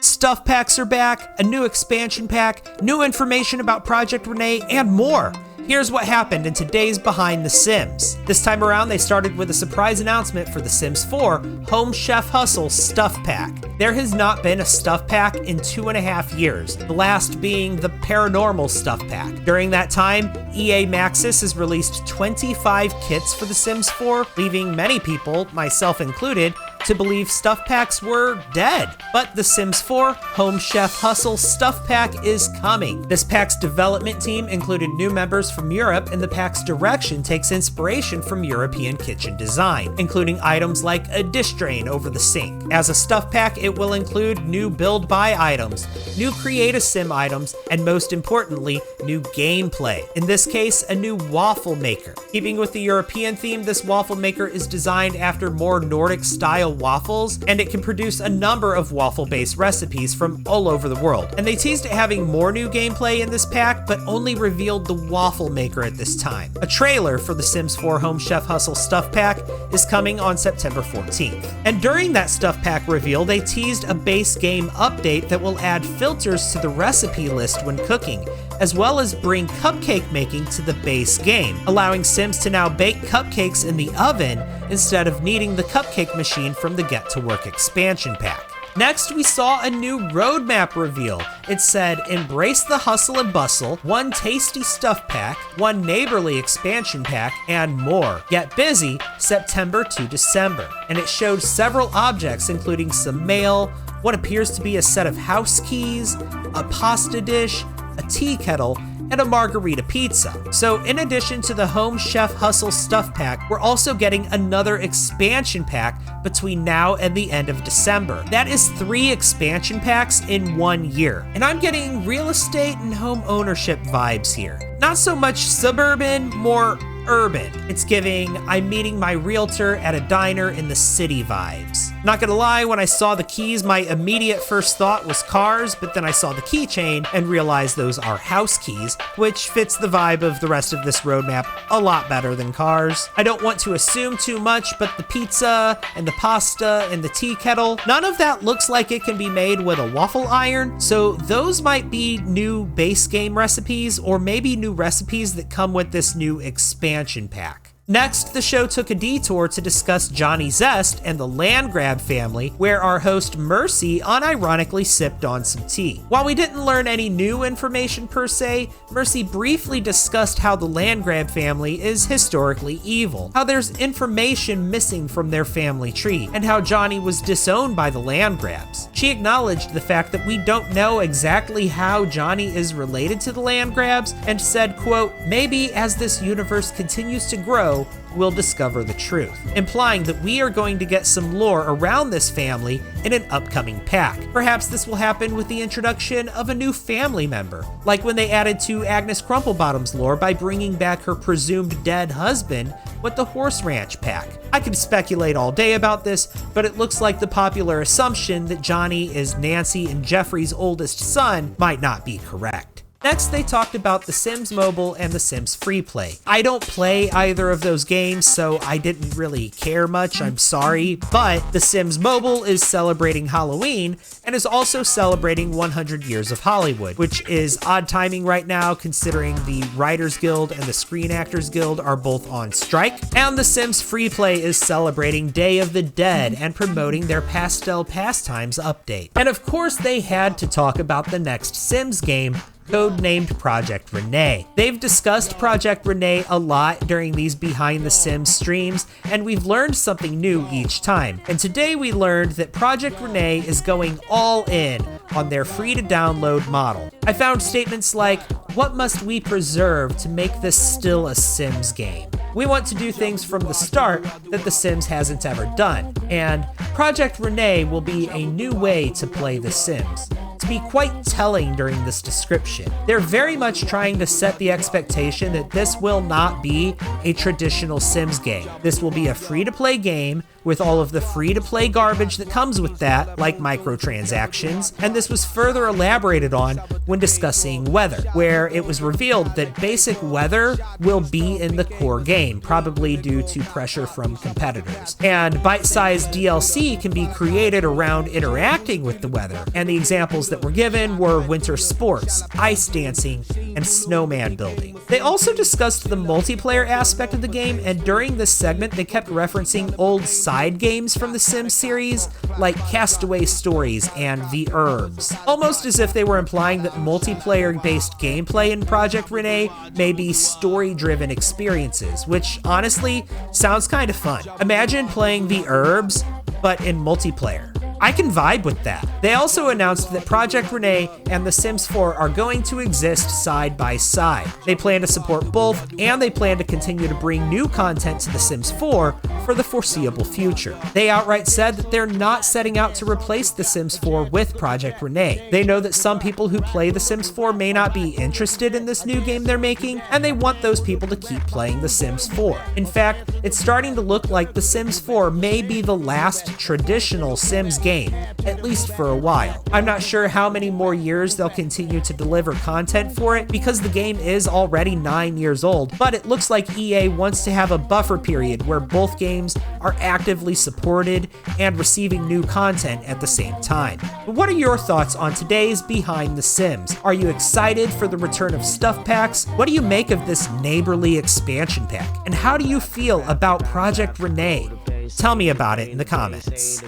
Stuff packs are back, a new expansion pack, new information about Project Rene, and more. Here's what happened in today's Behind the Sims. This time around, they started with a surprise announcement for The Sims 4 Home Chef Hustle Stuff Pack. There has not been a stuff pack in 2.5 years, the last being the Paranormal Stuff Pack. During that time, EA Maxis has released 25 kits for The Sims 4, leaving many people, myself included, to believe stuff packs were dead. But The Sims 4 Home Chef Hustle Stuff Pack is coming. This pack's development team included new members from Europe, and the pack's direction takes inspiration from European kitchen design, including items like a dish drain over the sink. As a stuff pack, it will include new build-buy items, new Create-a-Sim items, and most importantly, new gameplay. In this case, a new waffle maker. Keeping with the European theme, this waffle maker is designed after more Nordic-style waffles, and it can produce a number of waffle-based recipes from all over the world. And they teased it having more new gameplay in this pack, but only revealed the waffle maker at this time. A trailer for The Sims 4 Home Chef Hustle Stuff Pack is coming on September 14th. And during that Stuff Pack reveal, they teased a base game update that will add filters to the recipe list when cooking, as well as bring cupcake making to the base game, allowing Sims to now bake cupcakes in the oven instead of needing the cupcake machine from the Get to Work expansion pack. Next, we saw a new roadmap reveal. It said, embrace the hustle and bustle, one tasty stuff pack, one neighborly expansion pack, and more. Get busy, September to December. And it showed several objects, including some mail, what appears to be a set of house keys, a pasta dish, a tea kettle, and a margarita pizza. So in addition to the Home Chef Hustle Stuff Pack, we're also getting another expansion pack between now and the end of December. That is 3 expansion packs in 1 year. And I'm getting real estate and home ownership vibes here. Not so much suburban, more urban. It's giving I'm meeting my realtor at a diner in the city vibes. Not gonna lie, when I saw the keys, my immediate first thought was cars, but then I saw the keychain and realized those are house keys, which fits the vibe of the rest of this roadmap a lot better than cars. I don't want to assume too much, but the pizza and the pasta and the tea kettle, none of that looks like it can be made with a waffle iron, so those might be new base game recipes, or maybe new recipes that come with this new expansion pack. Next, the show took a detour to discuss Johnny Zest and the Landgrab family, where our host Mercy unironically sipped on some tea. While we didn't learn any new information per se, Mercy briefly discussed how the Landgrab family is historically evil, how there's information missing from their family tree, and how Johnny was disowned by the Landgrabs. She acknowledged the fact that we don't know exactly how Johnny is related to the Landgrabs, and said, quote, maybe as this universe continues to grow, we'll discover the truth, implying that we are going to get some lore around this family in an upcoming pack. Perhaps this will happen with the introduction of a new family member, like when they added to Agnes Crumplebottom's lore by bringing back her presumed dead husband with the Horse Ranch pack. I could speculate all day about this, but it looks like the popular assumption that Johnny is Nancy and Jeffrey's oldest son might not be correct. Next, they talked about The Sims Mobile and The Sims Freeplay. I don't play either of those games, so I didn't really care much, I'm sorry, but The Sims Mobile is celebrating Halloween and is also celebrating 100 years of Hollywood, which is odd timing right now considering the Writers Guild and the Screen Actors Guild are both on strike. And The Sims Freeplay is celebrating Day of the Dead and promoting their Pastel Pastimes update. And of course, they had to talk about the next Sims game, codenamed Project Rene. They've discussed Project Rene a lot during these Behind the Sims streams, and we've learned something new each time. And today we learned that Project Rene is going all in on their free-to-download model. I found statements like, what must we preserve to make this still a Sims game? We want to do things from the start that The Sims hasn't ever done, and Project Rene will be a new way to play The Sims. To be quite telling during this description, they're very much trying to set the expectation that this will not be a traditional Sims game. This will be a free-to-play game with all of the free-to-play garbage that comes with that, like microtransactions, and this was further elaborated on when discussing weather, where it was revealed that basic weather will be in the core game, probably due to pressure from competitors. And bite-sized DLC can be created around interacting with the weather, and the examples that were given were winter sports, ice dancing, and snowman building. They also discussed the multiplayer aspect of the game, and during this segment they kept referencing old side games from the Sims series, like Castaway Stories and The Herbs, almost as if they were implying that multiplayer-based gameplay in Project Rene may be story-driven experiences, which honestly sounds kind of fun. Imagine playing The Herbs, but in multiplayer. I can vibe with that. They also announced that Project Rene and The Sims 4 are going to exist side by side. They plan to support both, and they plan to continue to bring new content to The Sims 4 for the foreseeable future. They outright said that they're not setting out to replace The Sims 4 with Project Rene. They know that some people who play The Sims 4 may not be interested in this new game they're making, and they want those people to keep playing The Sims 4. In fact, it's starting to look like The Sims 4 may be the last traditional Sims game, at least for a while. I'm not sure how many more years they'll continue to deliver content for it because the game is already 9 years old, but it looks like EA wants to have a buffer period where both games are actively supported and receiving new content at the same time. But what are your thoughts on today's Behind the Sims? Are you excited for the return of stuff packs? What do you make of this neighborly expansion pack? And how do you feel about Project Rene? Tell me about it in the comments.